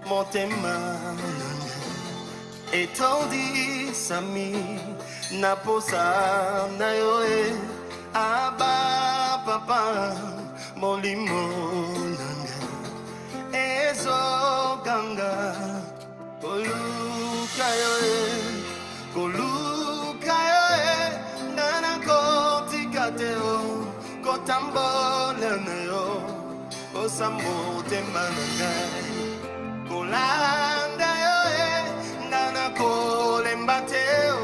motema etondi sami naposa na yo aba papa molimo nanga ezo ganga koluka yo nana kotikateo kotambola na yo osamotema nanga kolanda yo nana kolembateo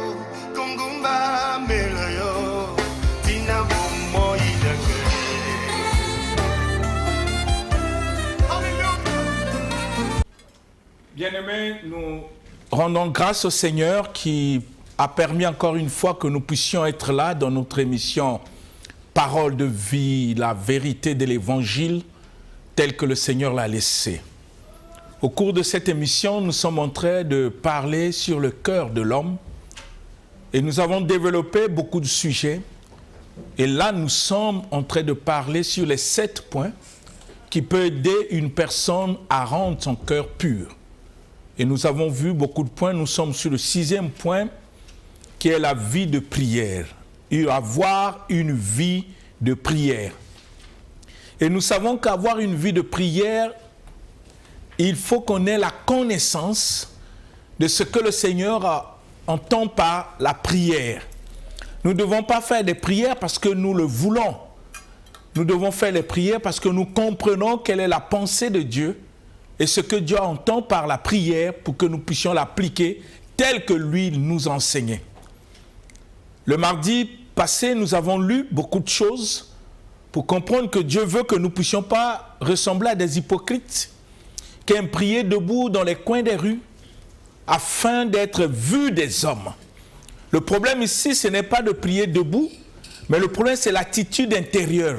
kungumba mela yo tina bomo idake. Bien-aimés, nous rendons grâce au Seigneur qui a permis encore une fois que nous puissions être là dans notre émission Parole de vie, la vérité de l'Évangile tel que le Seigneur l'a laissé. Au cours de cette émission, nous sommes en train de parler sur le cœur de l'homme et nous avons développé beaucoup de sujets. Et là, nous sommes en train de parler sur les 7 points qui peuvent aider une personne à rendre son cœur pur. Et nous avons vu beaucoup de points. Nous sommes sur le 6e point qui est la vie de prière. Avoir une vie de prière. Et nous savons qu'avoir une vie de prière, il faut qu'on ait la connaissance de ce que le Seigneur entend par la prière. Nous ne devons pas faire des prières parce que nous le voulons. Nous devons faire des prières parce que nous comprenons quelle est la pensée de Dieu et ce que Dieu entend par la prière pour que nous puissions l'appliquer tel que lui nous enseignait. Le mardi passé, nous avons lu beaucoup de choses pour comprendre que Dieu veut que nous ne puissions pas ressembler à des hypocrites qui aiment prier debout dans les coins des rues afin d'être vus des hommes. Le problème ici, ce n'est pas de prier debout, mais le problème, c'est l'attitude intérieure,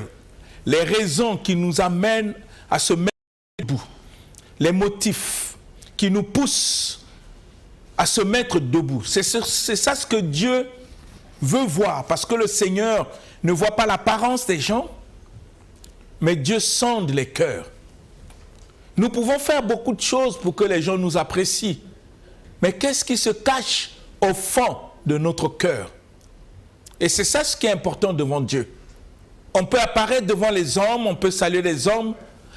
les raisons qui nous amènent à se mettre debout, les motifs qui nous poussent à se mettre debout. C'est ça ce que Dieu veut voir, parce que le Seigneur ne voit pas l'apparence des gens, mais Dieu sonde les cœurs. Nous pouvons faire beaucoup de choses pour que les gens nous apprécient, mais qu'est-ce qui se cache au fond de notre cœur? Et c'est ça ce qui est important devant Dieu. On peut apparaître devant les hommes, on peut saluer les hommes,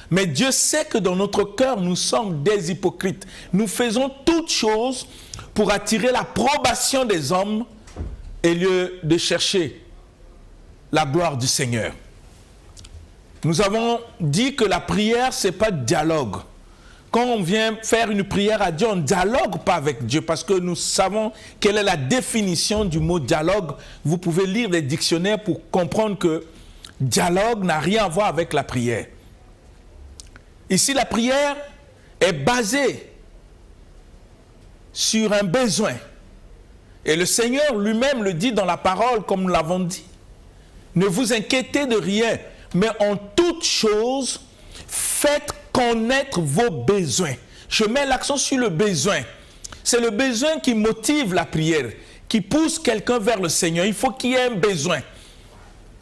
mais Dieu sait que dans notre cœur, nous sommes des hypocrites. Nous faisons toutes choses pour attirer l'approbation des hommes au lieu de chercher la gloire du Seigneur. Nous avons dit que la prière, ce n'est pas de dialogue. Quand on vient faire une prière à Dieu, on ne dialogue pas avec Dieu parce que nous savons quelle est la définition du mot dialogue. Vous pouvez lire des dictionnaires pour comprendre que dialogue n'a rien à voir avec la prière. Ici, la prière est basée sur un besoin. Et le Seigneur lui-même le dit dans la parole, comme nous l'avons dit. Ne vous inquiétez de rien, mais en toute chose, faites connaître vos besoins. Je mets l'accent sur le besoin. C'est le besoin qui motive la prière, qui pousse quelqu'un vers le Seigneur. Il faut qu'il y ait un besoin.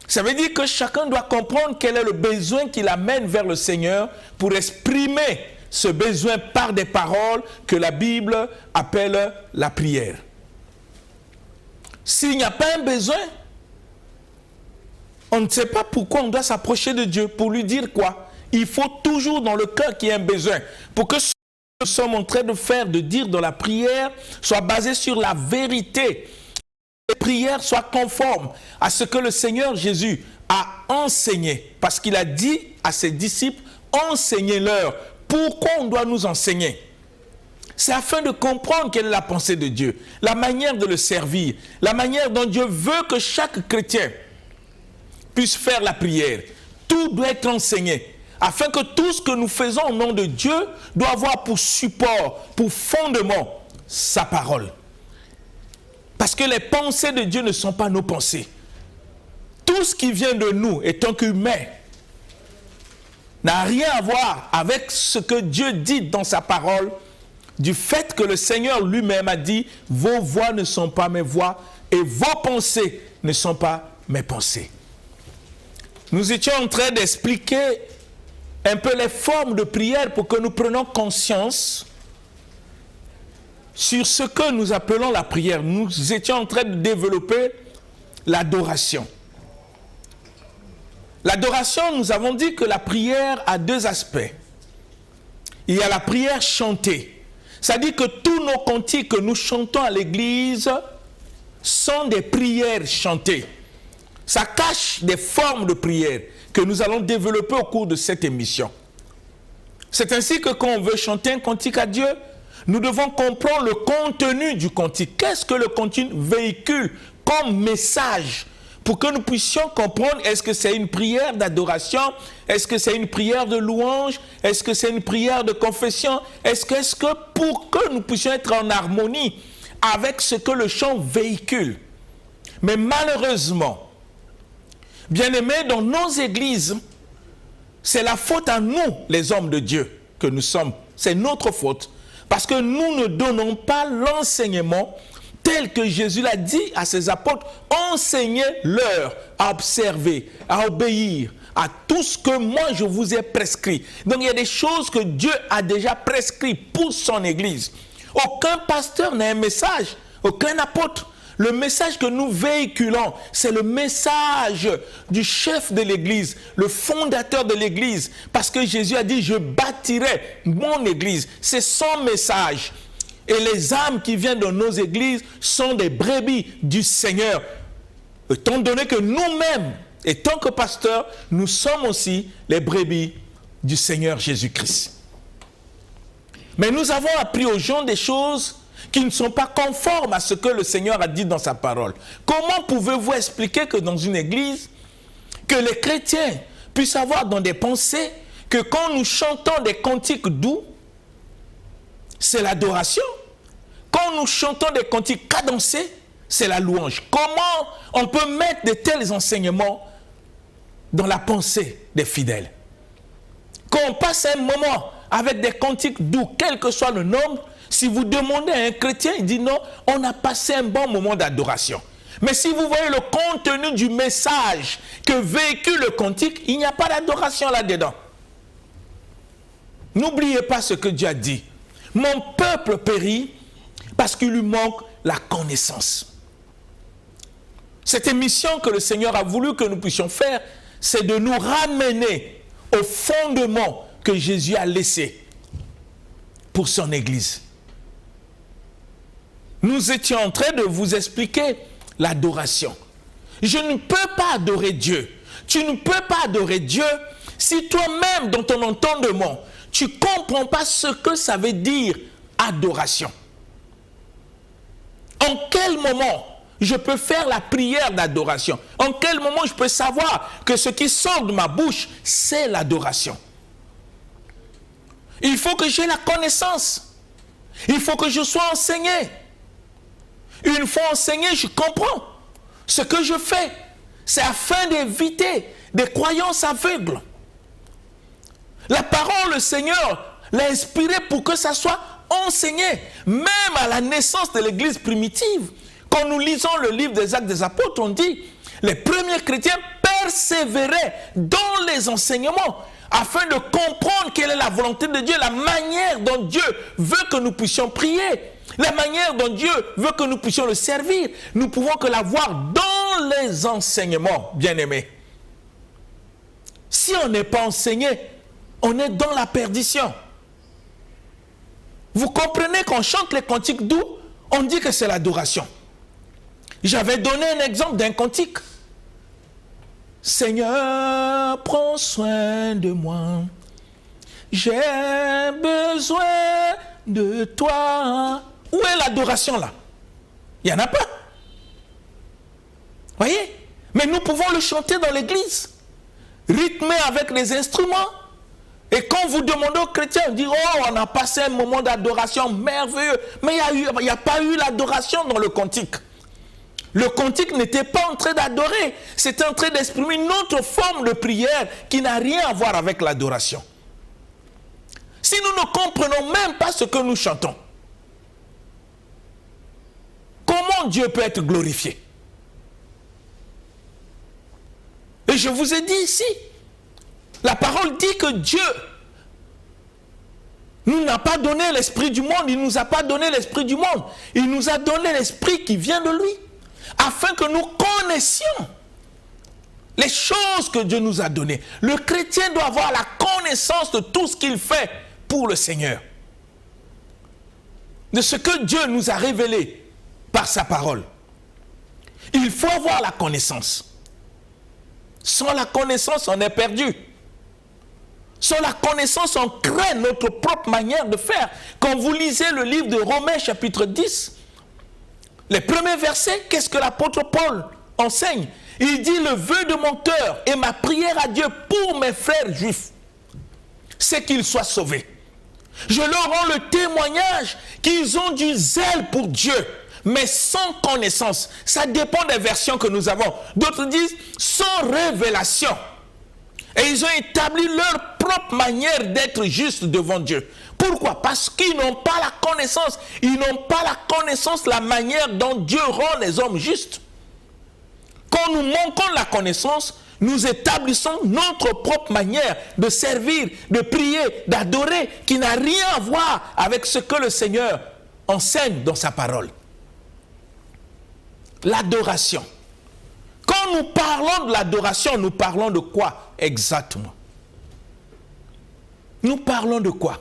Ça veut dire que chacun doit comprendre quel est le besoin qui l'amène vers le Seigneur pour exprimer ce besoin par des paroles que la Bible appelle la prière. S'il n'y a pas un besoin, on ne sait pas pourquoi on doit s'approcher de Dieu. Pour lui dire quoi? Il faut toujours dans le cœur qu'il y ait un besoin. Pour que ce que nous sommes en train de faire, de dire dans la prière, soit basé sur la vérité. Les prières soient conformes à ce que le Seigneur Jésus a enseigné. Parce qu'il a dit à ses disciples, enseignez-leur. Pourquoi on doit nous enseigner? C'est afin de comprendre quelle est la pensée de Dieu, la manière de le servir, la manière dont Dieu veut que chaque chrétien puisse faire la prière. Tout doit être enseigné, afin que tout ce que nous faisons au nom de Dieu doit avoir pour support, pour fondement, sa parole. Parce que les pensées de Dieu ne sont pas nos pensées. Tout ce qui vient de nous, étant qu'humain, n'a rien à voir avec ce que Dieu dit dans sa parole, du fait que le Seigneur lui-même a dit « Vos voix ne sont pas mes voix et vos pensées ne sont pas mes pensées. » Nous étions en train d'expliquer un peu les formes de prière pour que nous prenions conscience sur ce que nous appelons la prière. Nous étions en train de développer l'adoration. L'adoration, nous avons dit que la prière a deux aspects. Il y a la prière chantée. C'est-à-dire que tous nos cantiques que nous chantons à l'église sont des prières chantées. Ça cache des formes de prière que nous allons développer au cours de cette émission. C'est ainsi que quand on veut chanter un cantique à Dieu, nous devons comprendre le contenu du cantique. Qu'est-ce que le cantique véhicule comme message pour que nous puissions comprendre, est-ce que c'est une prière d'adoration? Est-ce que c'est une prière de louange? Est-ce que c'est une prière de confession? Est-ce que pour que nous puissions être en harmonie avec ce que le chant véhicule? Mais malheureusement, bien-aimés, dans nos églises, c'est la faute à nous, les hommes de Dieu, que nous sommes. C'est notre faute. Parce que nous ne donnons pas l'enseignement tel que Jésus l'a dit à ses apôtres, enseignez-leur à observer, à obéir à tout ce que moi je vous ai prescrit. Donc il y a des choses que Dieu a déjà prescrites pour son Église. Aucun pasteur n'a un message, aucun apôtre. Le message que nous véhiculons, c'est le message du chef de l'Église, le fondateur de l'Église. Parce que Jésus a dit, je bâtirai mon Église. C'est son message. Et les âmes qui viennent de nos églises sont des brebis du Seigneur. Étant donné que nous-mêmes, étant que pasteurs, nous sommes aussi les brebis du Seigneur Jésus-Christ. Mais nous avons appris aux gens des choses qui ne sont pas conformes à ce que le Seigneur a dit dans sa parole. Comment pouvez-vous expliquer que dans une église, que les chrétiens puissent avoir dans des pensées que quand nous chantons des cantiques doux, c'est l'adoration. Quand nous chantons des cantiques cadencés, c'est la louange. Comment on peut mettre de tels enseignements dans la pensée des fidèles? Quand on passe un moment avec des cantiques doux, quel que soit le nombre, si vous demandez à un chrétien, il dit non, on a passé un bon moment d'adoration. Mais si vous voyez le contenu du message que véhicule le cantique, il n'y a pas d'adoration là-dedans. N'oubliez pas ce que Dieu a dit. Mon peuple périt parce qu'il lui manque la connaissance. Cette émission que le Seigneur a voulu que nous puissions faire, c'est de nous ramener au fondement que Jésus a laissé pour son Église. Nous étions en train de vous expliquer l'adoration. Je ne peux pas adorer Dieu. Tu ne peux pas adorer Dieu si toi-même, dans ton entendement, tu ne comprends pas ce que ça veut dire adoration. En quel moment je peux faire la prière d'adoration? En quel moment je peux savoir que ce qui sort de ma bouche, c'est l'adoration? Il faut que j'ai la connaissance. Il faut que je sois enseigné. Une fois enseigné, je comprends ce que je fais. C'est afin d'éviter des croyances aveugles. La parole, le Seigneur l'a inspirée pour que ça soit enseigné. Même à la naissance de l'Église primitive, quand nous lisons le livre des Actes des Apôtres, on dit les premiers chrétiens persévéraient dans les enseignements afin de comprendre quelle est la volonté de Dieu, la manière dont Dieu veut que nous puissions prier, la manière dont Dieu veut que nous puissions le servir. Nous pouvons que la voir dans les enseignements, bien-aimés. Si on n'est pas enseigné, on est dans la perdition. Vous comprenez qu'on chante les cantiques doux, on dit que c'est l'adoration. J'avais donné un exemple d'un cantique. Seigneur, prends soin de moi. J'ai besoin de toi. Où est l'adoration là? Il n'y en a pas. Voyez? Mais nous pouvons le chanter dans l'église, rythmé avec les instruments. Et quand vous demandez aux chrétiens, on dit, oh, on a passé un moment d'adoration merveilleux. Mais il n'y a pas eu l'adoration dans le cantique. Le cantique n'était pas en train d'adorer. C'était en train d'exprimer une autre forme de prière qui n'a rien à voir avec l'adoration. Si nous ne comprenons même pas ce que nous chantons, comment Dieu peut être glorifié? Et je vous ai dit ici, la parole dit que Dieu nous n'a pas donné l'esprit du monde, il ne nous a pas donné l'esprit du monde. Il nous a donné l'esprit qui vient de lui, afin que nous connaissions les choses que Dieu nous a données. Le chrétien doit avoir la connaissance de tout ce qu'il fait pour le Seigneur, de ce que Dieu nous a révélé par sa parole. Il faut avoir la connaissance. Sans la connaissance, on est perdu. Sans la connaissance, on crée notre propre manière de faire. Quand vous lisez le livre de Romains chapitre 10, les premiers versets, qu'est-ce que l'apôtre Paul enseigne? Il dit: le vœu de mon cœur et ma prière à Dieu pour mes frères juifs, c'est qu'ils soient sauvés. Je leur rends le témoignage qu'ils ont du zèle pour Dieu, mais sans connaissance. Ça dépend des versions que nous avons. D'autres disent sans révélation. Et ils ont établi leur propre manière d'être juste devant Dieu. Pourquoi? Parce qu'ils n'ont pas la connaissance. Ils n'ont pas la connaissance, la manière dont Dieu rend les hommes justes. Quand nous manquons de la connaissance, nous établissons notre propre manière de servir, de prier, d'adorer, qui n'a rien à voir avec ce que le Seigneur enseigne dans sa parole. L'adoration. Quand nous parlons de l'adoration, nous parlons de quoi exactement? Nous parlons de quoi?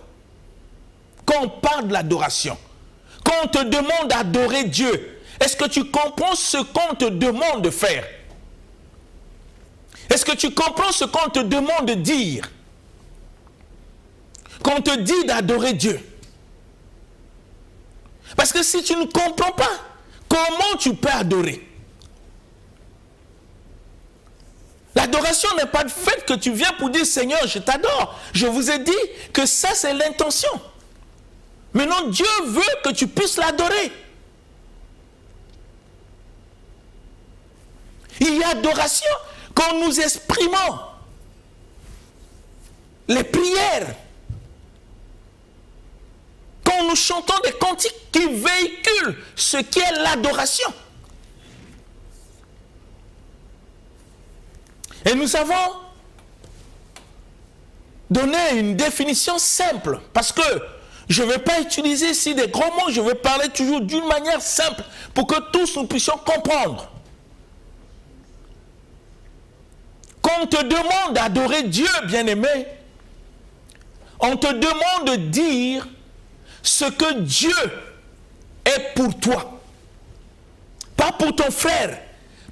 Quand on parle de l'adoration, quand on te demande d'adorer Dieu, est-ce que tu comprends ce qu'on te demande de faire? Est-ce que tu comprends ce qu'on te demande de dire? Quand on te dit d'adorer Dieu. Parce que si tu ne comprends pas, comment tu peux adorer? L'adoration n'est pas le fait que tu viens pour dire: Seigneur, je t'adore. Je vous ai dit que ça, c'est l'intention. Maintenant, Dieu veut que tu puisses l'adorer. Il y a adoration quand nous exprimons les prières, quand nous chantons des cantiques qui véhiculent ce qu'est l'adoration. Et nous avons donné une définition simple, parce que je ne vais pas utiliser ici des gros mots, je vais parler toujours d'une manière simple pour que tous nous puissions comprendre. Quand on te demande d'adorer Dieu, bien-aimé, on te demande de dire ce que Dieu est pour toi. Pas pour ton frère,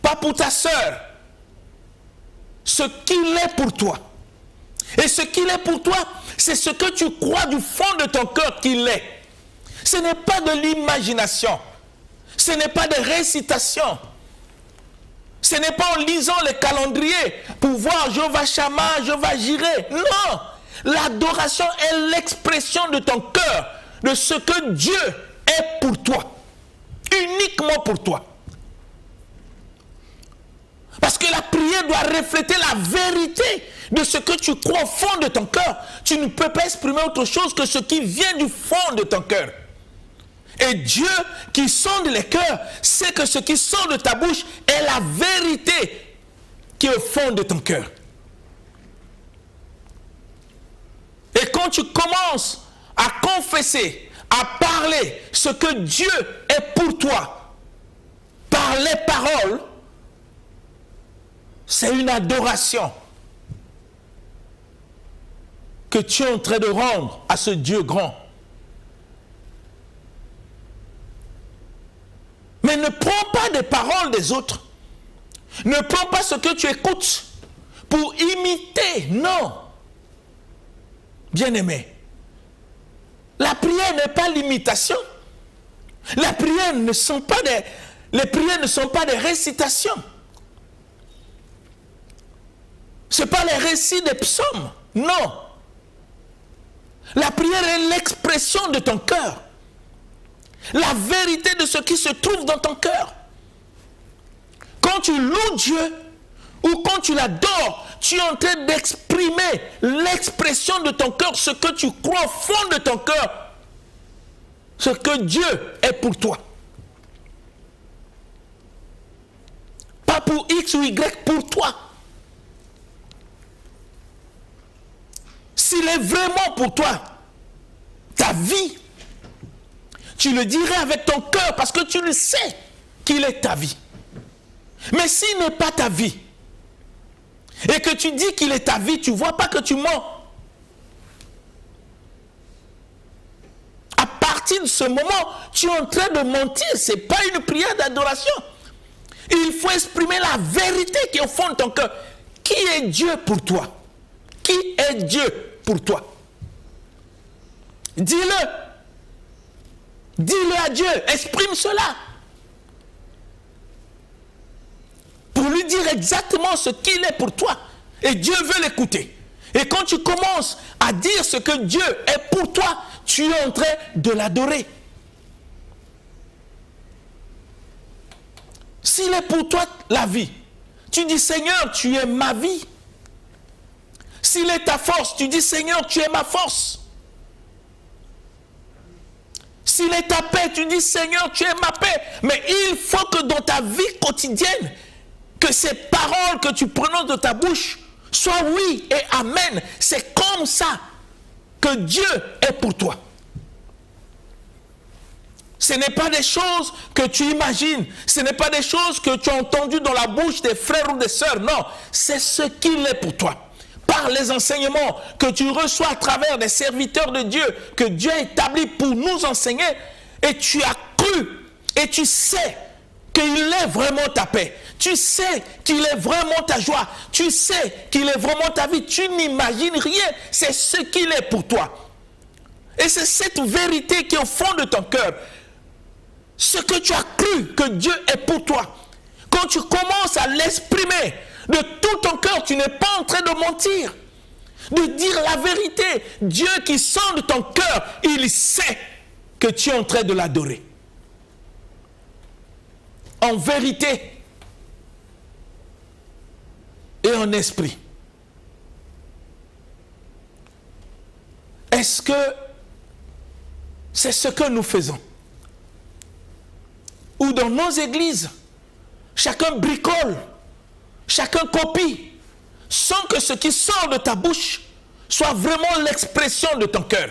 pas pour ta sœur. Ce qu'il est pour toi. Et ce qu'il est pour toi, c'est ce que tu crois du fond de ton cœur qu'il est. Ce n'est pas de l'imagination. Ce n'est pas de récitation. Ce n'est pas en lisant les calendriers pour voir Jehovah Shammah, Jehovah Jireh. Non! L'adoration est l'expression de ton cœur, de ce que Dieu est pour toi. Uniquement pour toi. Parce que la prière doit refléter la vérité de ce que tu crois au fond de ton cœur. Tu ne peux pas exprimer autre chose que ce qui vient du fond de ton cœur. Et Dieu qui sonde les cœurs sait que ce qui sort de ta bouche est la vérité qui est au fond de ton cœur. Et quand tu commences à confesser, à parler ce que Dieu est pour toi, par les paroles, c'est une adoration que tu es en train de rendre à ce Dieu grand. Mais ne prends pas des paroles des autres. Ne prends pas ce que tu écoutes pour imiter. Non. Bien-aimé, la prière n'est pas l'imitation. Les prières ne sont pas des récitations. Ce n'est pas les récits des psaumes. Non. La prière est l'expression de ton cœur. La vérité de ce qui se trouve dans ton cœur. Quand tu loues Dieu ou quand tu l'adores, tu es en train d'exprimer l'expression de ton cœur, ce que tu crois au fond de ton cœur, ce que Dieu est pour toi. Pas pour X ou Y, pour toi. S'il est vraiment pour toi, ta vie, tu le dirais avec ton cœur parce que tu le sais qu'il est ta vie. Mais s'il n'est pas ta vie, et que tu dis qu'il est ta vie, tu ne vois pas que tu mens. À partir de ce moment, tu es en train de mentir. Ce n'est pas une prière d'adoration. Il faut exprimer la vérité qui est au fond de ton cœur. Qui est Dieu pour toi? Qui est Dieu pour toi? Dis-le. Dis-le à Dieu. Exprime cela. Pour lui dire exactement ce qu'il est pour toi. Et Dieu veut l'écouter. Et quand tu commences à dire ce que Dieu est pour toi, tu es en train de l'adorer. S'il est pour toi la vie, tu dis Seigneur, tu es ma vie. S'il est ta force, tu dis Seigneur, tu es ma force. S'il est ta paix, tu dis Seigneur, tu es ma paix. Mais il faut que dans ta vie quotidienne, que ces paroles que tu prononces de ta bouche soient oui et amen. C'est comme ça que Dieu est pour toi. Ce n'est pas des choses que tu imagines. Ce n'est pas des choses que tu as entendues dans la bouche des frères ou des sœurs. Non, c'est ce qu'il est pour toi. Par les enseignements que tu reçois à travers des serviteurs de Dieu, que Dieu a établis pour nous enseigner, et tu as cru, et tu sais qu'il est vraiment ta paix. Tu sais qu'il est vraiment ta joie. Tu sais qu'il est vraiment ta vie. Tu n'imagines rien. C'est ce qu'il est pour toi. Et c'est cette vérité qui est au fond de ton cœur. Ce que tu as cru que Dieu est pour toi. Quand tu commences à l'exprimer de tout ton cœur, tu n'es pas en train de mentir. De dire la vérité. Dieu qui sent de ton cœur, il sait que tu es en train de l'adorer. En vérité et en esprit. Est-ce que c'est ce que nous faisons? Ou dans nos églises, chacun bricole, chacun copie, sans que ce qui sort de ta bouche soit vraiment l'expression de ton cœur.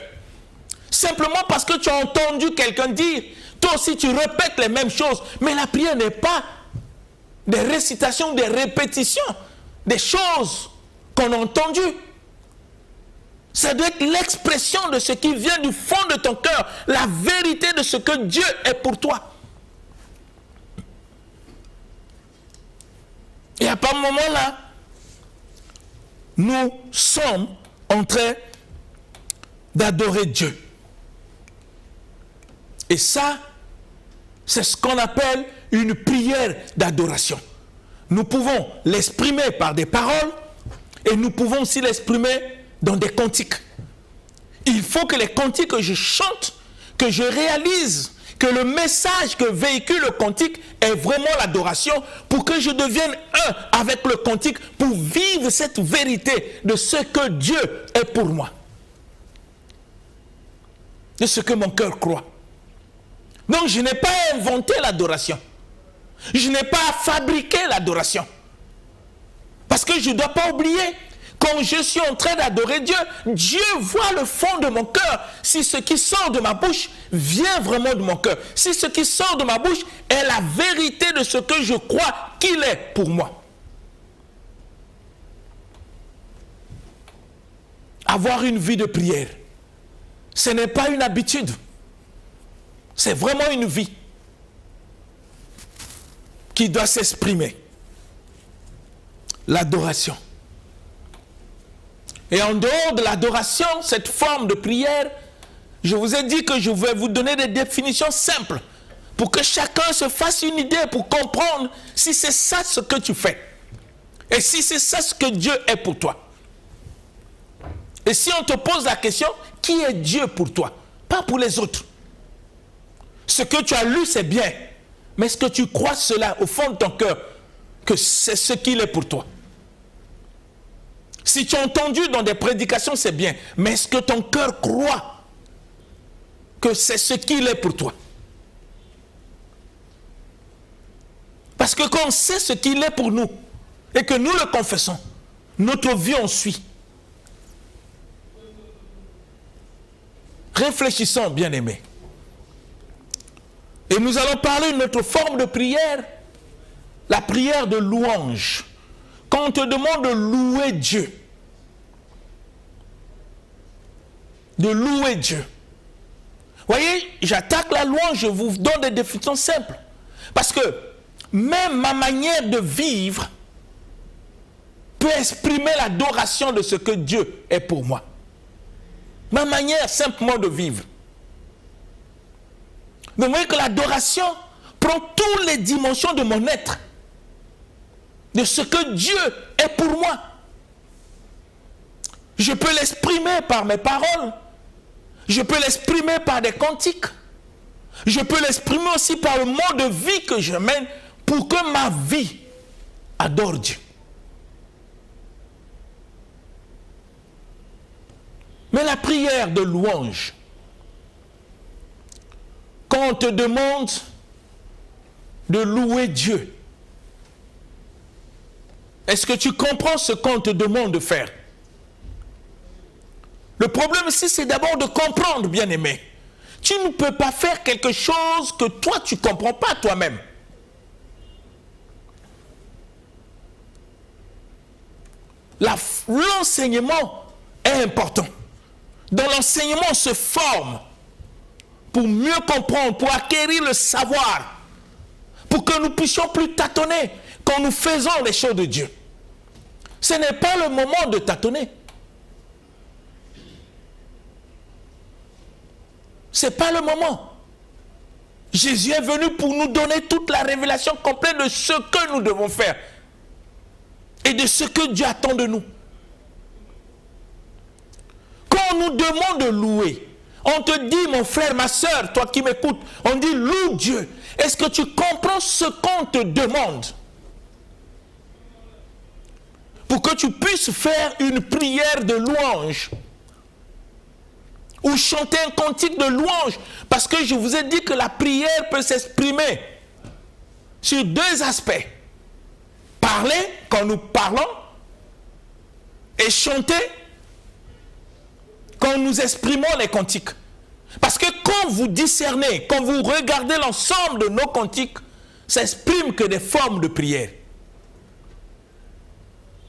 Simplement parce que tu as entendu quelqu'un dire, toi aussi tu répètes les mêmes choses, mais la prière n'est pas des récitations, des répétitions, des choses qu'on a entendues. Ça doit être l'expression de ce qui vient du fond de ton cœur, la vérité de ce que Dieu est pour toi. Et à ce moment-là, nous sommes en train d'adorer Dieu. Et ça, c'est ce qu'on appelle une prière d'adoration. Nous pouvons l'exprimer par des paroles et nous pouvons aussi l'exprimer dans des cantiques. Il faut que les cantiques que je chante, que je réalise, que le message que véhicule le cantique est vraiment l'adoration pour que je devienne un avec le cantique pour vivre cette vérité de ce que Dieu est pour moi. De ce que mon cœur croit. Donc je n'ai pas inventé l'adoration. Je n'ai pas fabriqué l'adoration. Parce que je ne dois pas oublier, quand je suis en train d'adorer Dieu, Dieu voit le fond de mon cœur. Si ce qui sort de ma bouche vient vraiment de mon cœur. Si ce qui sort de ma bouche est la vérité de ce que je crois qu'il est pour moi. Avoir une vie de prière, ce n'est pas une habitude. C'est vraiment une vie qui doit s'exprimer. L'adoration. Et en dehors de l'adoration, cette forme de prière, je vous ai dit que je vais vous donner des définitions simples pour que chacun se fasse une idée, pour comprendre si c'est ça ce que tu fais. Et si c'est ça ce que Dieu est pour toi. Et si on te pose la question, qui est Dieu pour toi? Pas pour les autres. Ce que tu as lu, c'est bien. Mais est-ce que tu crois cela au fond de ton cœur, que c'est ce qu'il est pour toi? Si tu as entendu dans des prédications, c'est bien. Mais est-ce que ton cœur croit que c'est ce qu'il est pour toi? Parce que quand on sait ce qu'il est pour nous, et que nous le confessons, notre vie en suit. Réfléchissons, bien-aimés. Et nous allons parler de notre forme de prière, la prière de louange. Quand on te demande de louer Dieu, de louer Dieu. Voyez, j'attaque la louange, je vous donne des définitions simples. Parce que même ma manière de vivre peut exprimer l'adoration de ce que Dieu est pour moi. Ma manière simplement de vivre. Donc vous voyez que l'adoration prend toutes les dimensions de mon être. De ce que Dieu est pour moi. Je peux l'exprimer par mes paroles. Je peux l'exprimer par des cantiques. Je peux l'exprimer aussi par le mode de vie que je mène pour que ma vie adore Dieu. Mais la prière de louange, quand on te demande de louer Dieu, est-ce que tu comprends ce qu'on te demande de faire? Le problème ici, c'est d'abord de comprendre, bien-aimé. Tu ne peux pas faire quelque chose que toi, tu ne comprends pas toi-même. L'enseignement est important. Dans l'enseignement, on se forme pour mieux comprendre, pour acquérir le savoir, pour que nous puissions plus tâtonner quand nous faisons les choses de Dieu. Ce n'est pas le moment de tâtonner. Ce n'est pas le moment. Jésus est venu pour nous donner toute la révélation complète de ce que nous devons faire et de ce que Dieu attend de nous. Quand on nous demande de louer, on te dit, mon frère, ma soeur, toi qui m'écoutes, on dit loue Dieu. Est-ce que tu comprends ce qu'on te demande? Pour que tu puisses faire une prière de louange ou chanter un cantique de louange. Parce que je vous ai dit que la prière peut s'exprimer sur deux aspects. Parler, quand nous parlons, et chanter, quand nous exprimons les cantiques. Parce que quand vous discernez, quand vous regardez l'ensemble de nos cantiques, ça exprime que des formes de prière.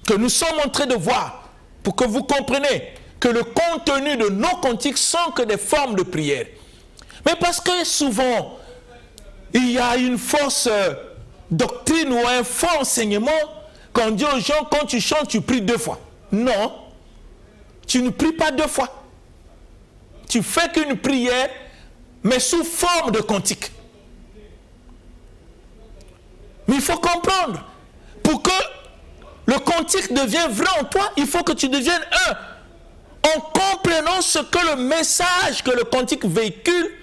Que nous sommes en train de voir, pour que vous compreniez que le contenu de nos cantiques sont que des formes de prière. Mais parce que souvent, il y a une fausse doctrine ou un faux enseignement, qu'on dit aux gens, quand tu chantes, tu pries 2 fois. Non, tu ne pries pas 2 fois. Tu fais qu'une prière, mais sous forme de cantique. Mais il faut comprendre, pour que le cantique devienne vrai en toi, il faut que tu deviennes un. En comprenant ce que le message que le cantique véhicule,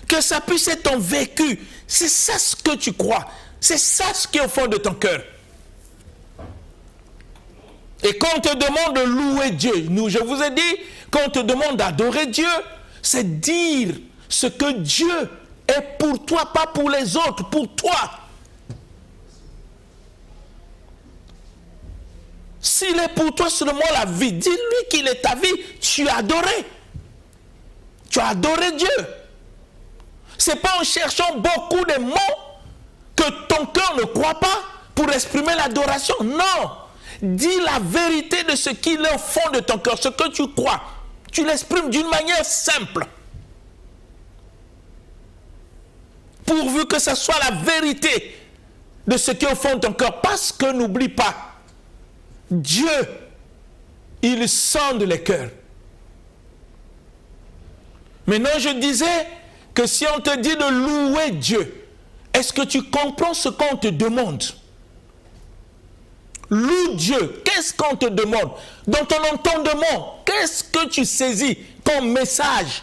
que ça puisse être ton vécu. C'est ça ce que tu crois. C'est ça ce qui est au fond de ton cœur. Et quand on te demande de louer Dieu, je vous ai dit, quand on te demande d'adorer Dieu, c'est dire ce que Dieu est pour toi, pas pour les autres, pour toi. S'il est pour toi seulement la vie, dis-lui qu'il est ta vie, tu as adoré. Tu as adoré Dieu. Ce n'est pas en cherchant beaucoup de mots que ton cœur ne croit pas pour exprimer l'adoration. Non. Dis la vérité de ce qu'il est au fond de ton cœur, ce que tu crois. Tu l'exprimes d'une manière simple. Pourvu que ce soit la vérité de ce qui est au fond de ton cœur. Parce que n'oublie pas, Dieu, il sonde les cœurs. Maintenant, je disais que si on te dit de louer Dieu, est-ce que tu comprends ce qu'on te demande? Loue Dieu. Qu'est-ce qu'on te demande? Dans ton entendement, qu'est-ce que tu saisis comme message?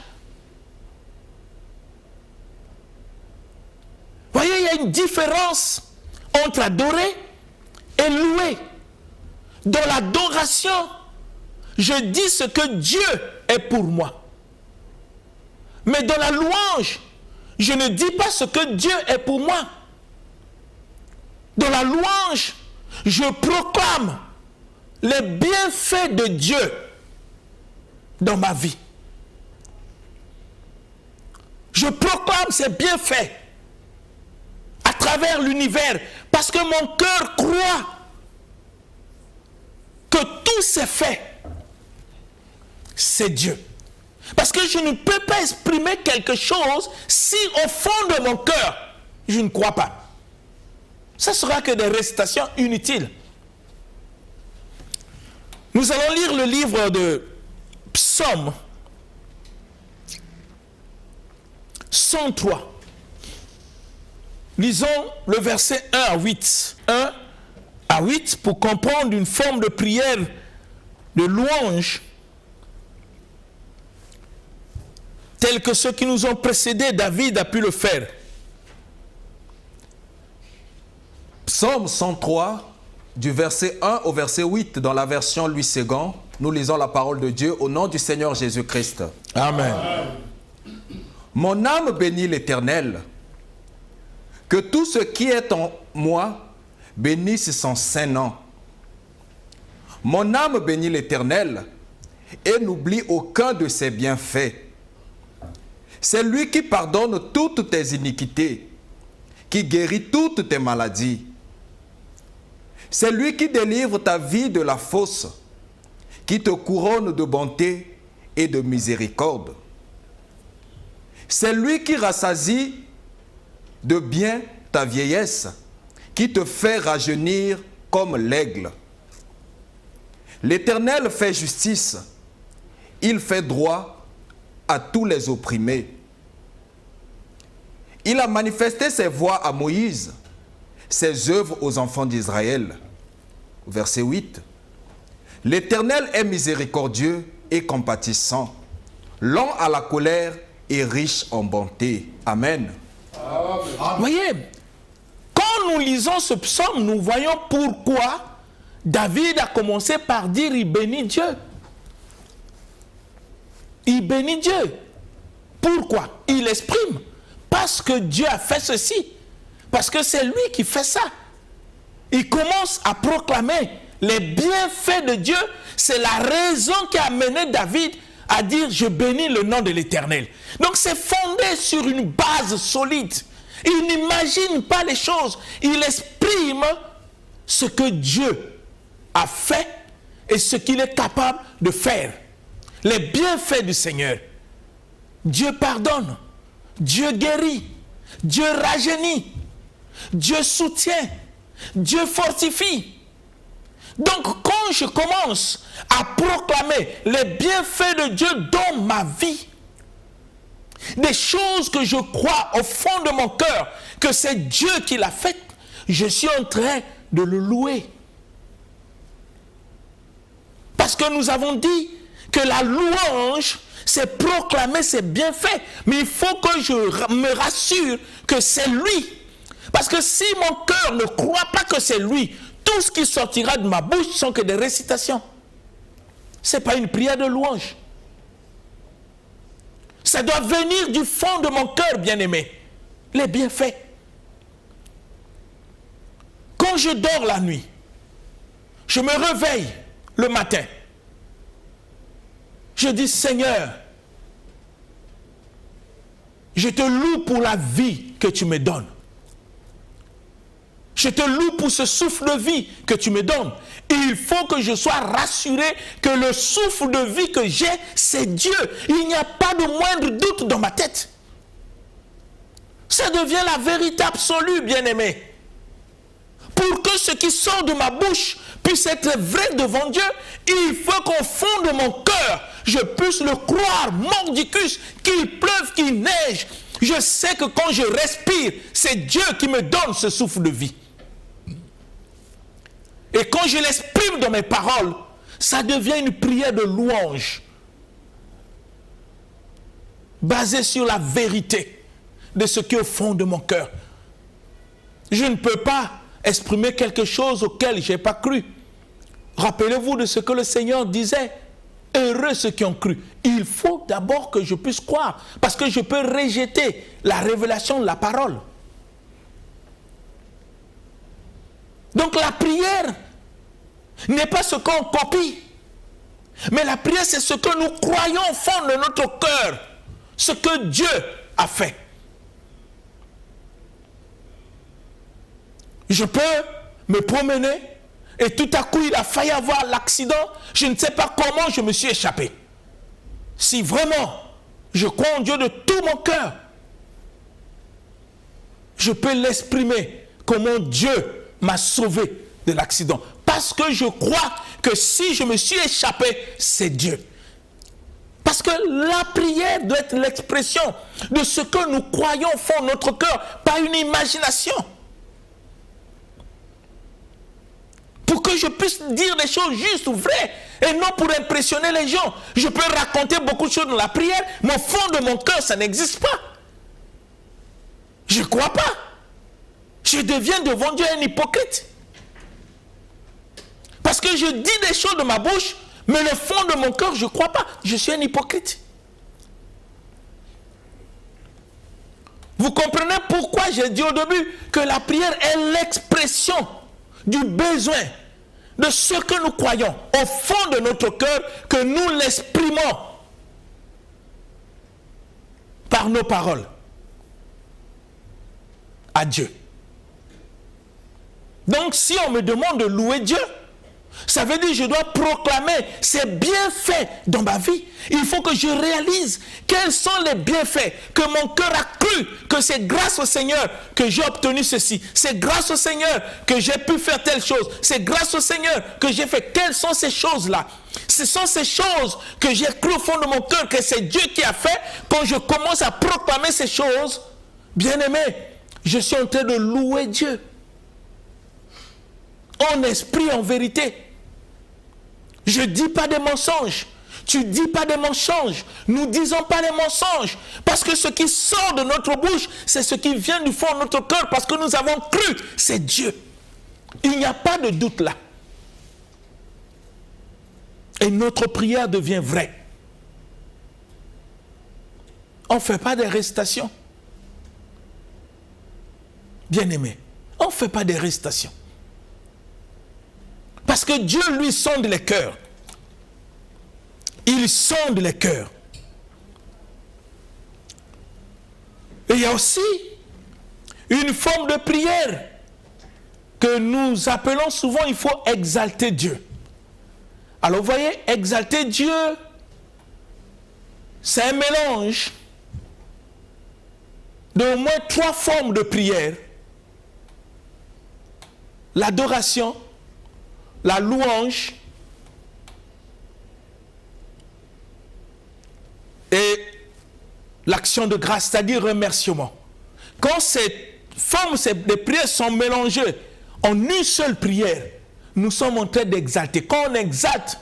Voyez, il y a une différence entre adorer et louer. Dans l'adoration, je dis ce que Dieu est pour moi. Mais dans la louange, je ne dis pas ce que Dieu est pour moi. Dans la louange, je proclame les bienfaits de Dieu dans ma vie. Je proclame ses bienfaits à travers l'univers parce que mon cœur croit que tous ces faits, c'est Dieu. Parce que je ne peux pas exprimer quelque chose si au fond de mon cœur, je ne crois pas. Ça sera que des récitations inutiles. Nous allons lire le livre de Psaume 103. Lisons le verset 1 à 8. 1 à 8 pour comprendre une forme de prière, de louange, tel que ceux qui nous ont précédés, David a pu le faire. Psaume 103, du verset 1 au verset 8, dans la version Louis II, nous lisons la parole de Dieu au nom du Seigneur Jésus-Christ. Amen. Mon âme bénit l'Éternel. Que tout ce qui est en moi bénisse son saint nom. Mon âme bénit l'Éternel et n'oublie aucun de ses bienfaits. C'est lui qui pardonne toutes tes iniquités, qui guérit toutes tes maladies. C'est lui qui délivre ta vie de la fosse, qui te couronne de bonté et de miséricorde. C'est lui qui rassasie de bien ta vieillesse, qui te fait rajeunir comme l'aigle. L'Éternel fait justice, il fait droit à tous les opprimés. Il a manifesté ses voies à Moïse, ses œuvres aux enfants d'Israël. Verset 8. L'Éternel est miséricordieux et compatissant, lent à la colère et riche en bonté. Amen. Vous voyez, quand nous lisons ce psaume, nous voyons pourquoi David a commencé par dire « il bénit Dieu ». Il bénit Dieu. Pourquoi? Il exprime. Parce que Dieu a fait ceci. Parce que c'est lui qui fait ça. Il commence à proclamer les bienfaits de Dieu. C'est la raison qui a amené David à dire « je bénis le nom de l'Éternel ». Donc c'est fondé sur une base solide. Il n'imagine pas les choses. Il exprime ce que Dieu a fait et ce qu'il est capable de faire. Les bienfaits du Seigneur. Dieu pardonne. Dieu guérit. Dieu rajeunit. Dieu soutient. Dieu fortifie. Donc quand je commence à proclamer les bienfaits de Dieu dans ma vie, des choses que je crois au fond de mon cœur que c'est Dieu qui l'a fait, je suis en train de le louer. Parce que nous avons dit que la louange, c'est proclamer ses bienfaits. Mais il faut que je me rassure que c'est lui. Parce que si mon cœur ne croit pas que c'est lui, tout ce qui sortira de ma bouche sont que des récitations. Ce n'est pas une prière de louange. Ça doit venir du fond de mon cœur, bien-aimé. Les bienfaits. Quand je dors la nuit, je me réveille le matin. Je dis, Seigneur, je te loue pour la vie que tu me donnes. Je te loue pour ce souffle de vie que tu me donnes. Et il faut que je sois rassuré que le souffle de vie que j'ai, c'est Dieu. Il n'y a pas de moindre doute dans ma tête. Ça devient la vérité absolue, bien-aimé. Pour que ce qui sort de ma bouche puisse être vrai devant Dieu, il faut qu'au fond de mon cœur, je puisse le croire, mordicus, qu'il pleuve, qu'il neige. Je sais que quand je respire, c'est Dieu qui me donne ce souffle de vie. Et quand je l'exprime dans mes paroles, ça devient une prière de louange, basée sur la vérité de ce qui est au fond de mon cœur. Je ne peux pas exprimer quelque chose auquel je n'ai pas cru. Rappelez-vous de ce que le Seigneur disait. Heureux ceux qui ont cru. Il faut d'abord que je puisse croire, parce que je peux rejeter la révélation de la parole. Donc la prière n'est pas ce qu'on copie, mais la prière c'est ce que nous croyons au fond de notre cœur, ce que Dieu a fait. Je peux me promener et tout à coup il a failli avoir l'accident. Je ne sais pas comment je me suis échappé. Si vraiment je crois en Dieu de tout mon cœur, je peux l'exprimer comment Dieu m'a sauvé de l'accident. Parce que je crois que si je me suis échappé, c'est Dieu. Parce que la prière doit être l'expression de ce que nous croyons au fond de notre cœur, pas une imagination. Pour que je puisse dire des choses justes ou vraies, et non pour impressionner les gens. Je peux raconter beaucoup de choses dans la prière, mais au fond de mon cœur, ça n'existe pas. Je ne crois pas. Je deviens devant Dieu un hypocrite. Parce que je dis des choses de ma bouche, mais le fond de mon cœur, je ne crois pas. Je suis un hypocrite. Vous comprenez pourquoi j'ai dit au début que la prière est l'expression du besoin, de ce que nous croyons au fond de notre cœur, que nous l'exprimons par nos paroles à Dieu. Donc si on me demande de louer Dieu, ça veut dire que je dois proclamer ses bienfaits dans ma vie. Il faut que je réalise quels sont les bienfaits, que mon cœur a cru que c'est grâce au Seigneur que j'ai obtenu ceci. C'est grâce au Seigneur que j'ai pu faire telle chose. C'est grâce au Seigneur que j'ai fait. Quelles sont ces choses-là? Ce sont ces choses que j'ai cru au fond de mon cœur que c'est Dieu qui a fait. Quand je commence à proclamer ces choses, bien aimé, je suis en train de louer Dieu. En esprit, en vérité. Je ne dis pas des mensonges. Tu ne dis pas des mensonges. Nous ne disons pas des mensonges. Parce que ce qui sort de notre bouche, c'est ce qui vient du fond de notre cœur. Parce que nous avons cru, c'est Dieu. Il n'y a pas de doute là. Et notre prière devient vraie. On ne fait pas des récitations. Bien-aimé, on ne fait pas des récitations. Parce que Dieu, lui, sonde les cœurs. Il sonde les cœurs. Et il y a aussi une forme de prière que nous appelons souvent, il faut exalter Dieu. Alors vous voyez, exalter Dieu, c'est un mélange d'au moins 3 formes de prière. L'adoration, la louange et l'action de grâce, c'est-à-dire remerciement. Quand ces formes de prière sont mélangées en une seule prière, nous sommes en train d'exalter. Quand on exalte,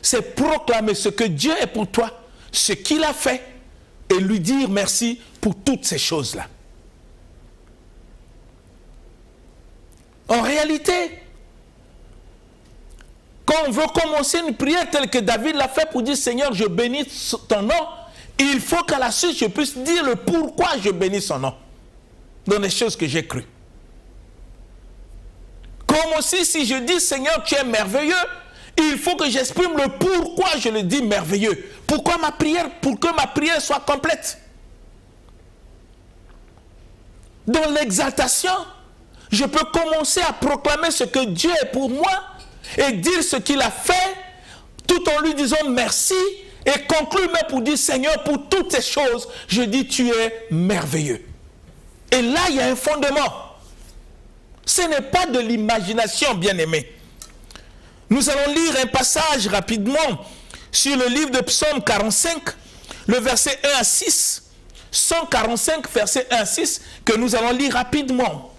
c'est proclamer ce que Dieu est pour toi, ce qu'il a fait, et lui dire merci pour toutes ces choses-là. En réalité, quand on veut commencer une prière telle que David l'a fait pour dire Seigneur, je bénis ton nom, il faut qu'à la suite je puisse dire le pourquoi je bénis son nom dans les choses que j'ai crues. Comme aussi si je dis Seigneur, tu es merveilleux, il faut que j'exprime le pourquoi je le dis merveilleux. Pourquoi ma prière? Pour que ma prière soit complète. Dans l'exaltation, je peux commencer à proclamer ce que Dieu est pour moi et dire ce qu'il a fait, tout en lui disant merci, et conclure même pour dire Seigneur, pour toutes ces choses, je dis tu es merveilleux. Et là, il y a un fondement. Ce n'est pas de l'imagination, bien-aimé. Nous allons lire un passage rapidement sur le livre de Psaume 45, le verset 1 à 6. 145, verset 1 à 6, que nous allons lire rapidement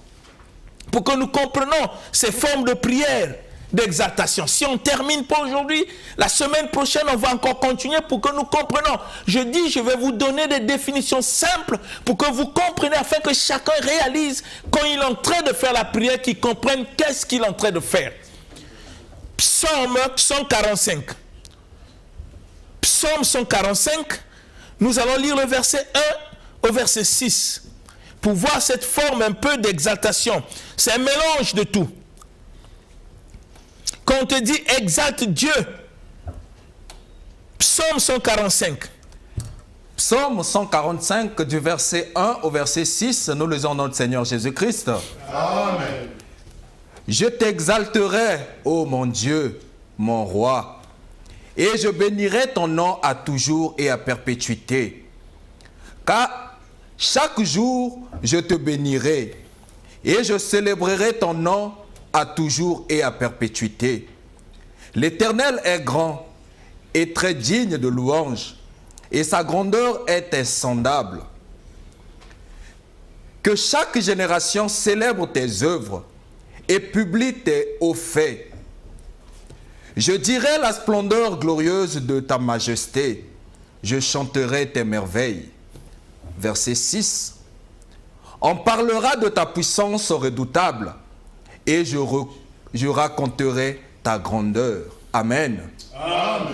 pour que nous comprenions ces formes de prière, d'exaltation. Si on termine pas aujourd'hui, la semaine prochaine, on va encore continuer pour que nous comprenions. Je dis, je vais vous donner des définitions simples pour que vous compreniez, afin que chacun réalise quand il est en train de faire la prière, qu'il comprenne qu'est-ce qu'il est en train de faire. Psaume 145. Psaume 145, nous allons lire le verset 1 au verset 6 pour voir cette forme un peu d'exaltation. C'est un mélange de tout. Quand on te dit exalte Dieu, Psaume 145, Psaume 145 du verset 1 au verset 6, nous lisons notre Seigneur Jésus-Christ. Amen. Je t'exalterai, ô mon Dieu, mon roi, et je bénirai ton nom à toujours et à perpétuité. Car chaque jour, je te bénirai, et je célébrerai ton nom à toujours et à perpétuité. L'Éternel est grand et très digne de louange, et sa grandeur est insondable. Que chaque génération célèbre tes œuvres et publie tes hauts faits. Je dirai la splendeur glorieuse de ta majesté. Je chanterai tes merveilles. Verset 6. On parlera de ta puissance redoutable et je raconterai ta grandeur. Amen.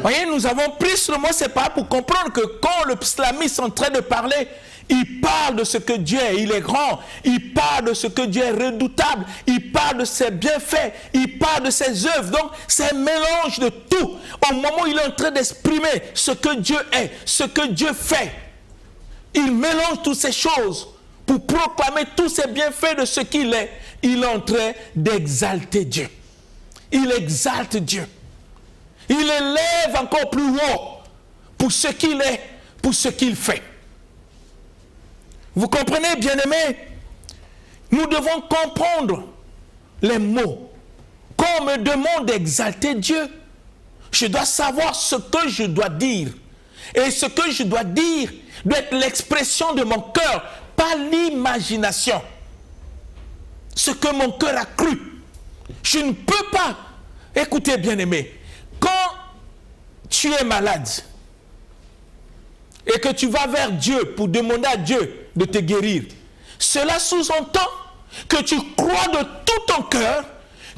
Voyez, nous avons pris ce mot, c'est pas pour comprendre que quand le psalmiste est en train de parler, il parle de ce que Dieu est, il est grand, il parle de ce que Dieu est redoutable, il parle de ses bienfaits, il parle de ses œuvres. Donc, c'est un mélange de tout. Au moment où il est en train d'exprimer ce que Dieu est, ce que Dieu fait, il mélange toutes ces choses pour proclamer tous ces bienfaits de ce qu'il est. Il est en train d'exalter Dieu. Il exalte Dieu. Il élève encore plus haut pour ce qu'il est, pour ce qu'il fait. Vous comprenez, bien-aimés? Nous devons comprendre les mots. Quand on me demande d'exalter Dieu, je dois savoir ce que je dois dire. Et ce que je dois dire doit être l'expression de mon cœur, pas l'imagination. Ce que mon cœur a cru. Je ne peux pas. Écoutez, bien-aimés, quand tu es malade et que tu vas vers Dieu pour demander à Dieu de te guérir, cela sous-entend que tu crois de tout ton cœur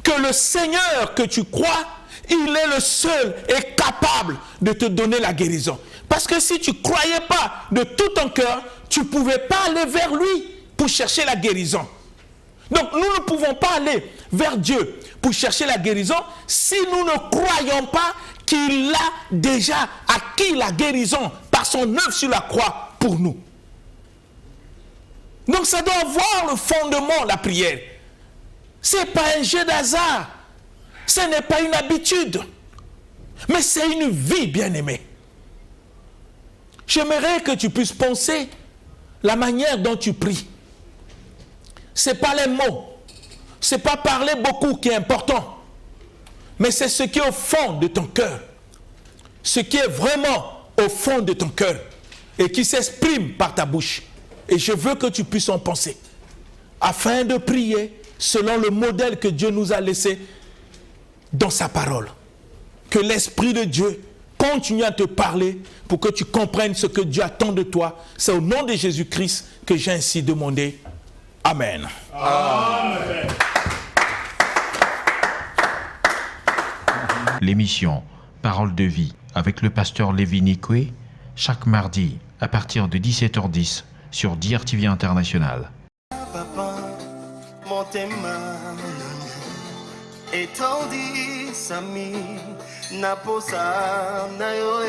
que le Seigneur que tu crois, il est le seul et capable de te donner la guérison. Parce que si tu ne croyais pas de tout ton cœur, tu ne pouvais pas aller vers lui pour chercher la guérison. Donc nous ne pouvons pas aller vers Dieu pour chercher la guérison si nous ne croyons pas qu'il a déjà acquis la guérison par son œuvre sur la croix pour nous. Donc ça doit avoir le fondement, la prière. Ce n'est pas un jeu d'hasard. Ce n'est pas une habitude. Mais c'est une vie, bien-aimée. J'aimerais que tu puisses penser la manière dont tu pries. Ce n'est pas les mots. Ce n'est pas parler beaucoup qui est important. Mais c'est ce qui est au fond de ton cœur. Ce qui est vraiment au fond de ton cœur. Et qui s'exprime par ta bouche. Et je veux que tu puisses en penser. Afin de prier selon le modèle que Dieu nous a laissé dans sa parole. Que l'Esprit de Dieu continue à te parler pour que tu comprennes ce que Dieu attend de toi. C'est au nom de Jésus-Christ que j'ai ainsi demandé. Amen. Amen. L'émission Parole de vie avec le pasteur Lévi Nikwe, chaque mardi à partir de 17h10 sur DRTV International. Papa, motema etondi sami naposa na yo